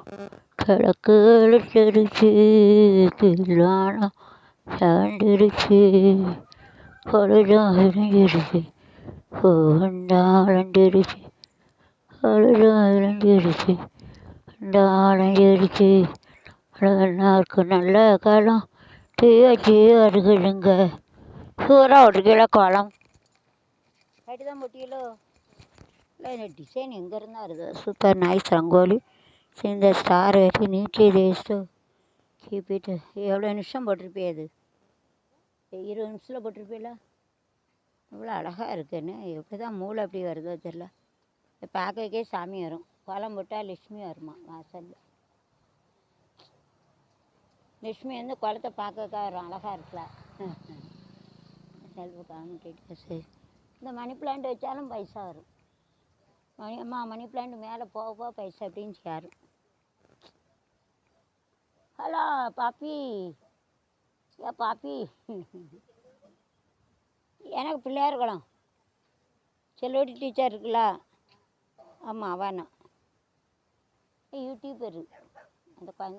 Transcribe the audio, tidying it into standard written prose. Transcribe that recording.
கிழக்கு வெளுத்துருச்சு, கீழ்வானம் சாய்ந்துருச்சு, பொழுதும் விடிஞ்சிருச்சு, பூவந்தாளஞ்சிருச்சு, பொழுதும் விடிஞ்சிருச்சு, அந்தாளஞ்சிருச்சு. அழகன்னாருக்கு நல்ல காலம் டீ வச்சு வருகுதுங்க. சூறாக ஒரு கிலோ கோலம் கட்டி தான் போட்டியலோ. இல்லை இந்த டிசைன் எங்கே இருந்தால் வருது. Super nice rangoli. இந்த ஸ்டார் வச்சு நீட்லி டேஸ்ட்டு கீப்பிட்டு. எவ்வளோ நிமிஷம் போட்டிருப்பே அது? 20 நிமிஷத்தில் போட்டிருப்பீல. இவ்வளோ அழகாக இருக்குன்னு எப்படி தான் மூளை அப்படி வருதோ தெரில. பார்க்கறக்கே சாமி வரும். கோலம் போட்டால் லட்சுமி வருமா வாசலில். லட்சுமி வந்து குளத்தை பார்க்கறக்கா வரும். அழகாக இருக்கலாம். செல்வ காமிக்கிட்டு சரி. இந்த மணி பிளான்ட் வச்சாலும் பைசா வரும். மணி பிளான்ட் மேலே போக போக பைசா அப்படின்னு சேரும். ஹலோ பாப்பி, ஏ பாப்பி, எனக்கு பிள்ளையார் குளம் செல்வடி டீச்சர் இருக்குல்ல, ஆமாம் அவனா யூடியூபர் அந்த குழந்தை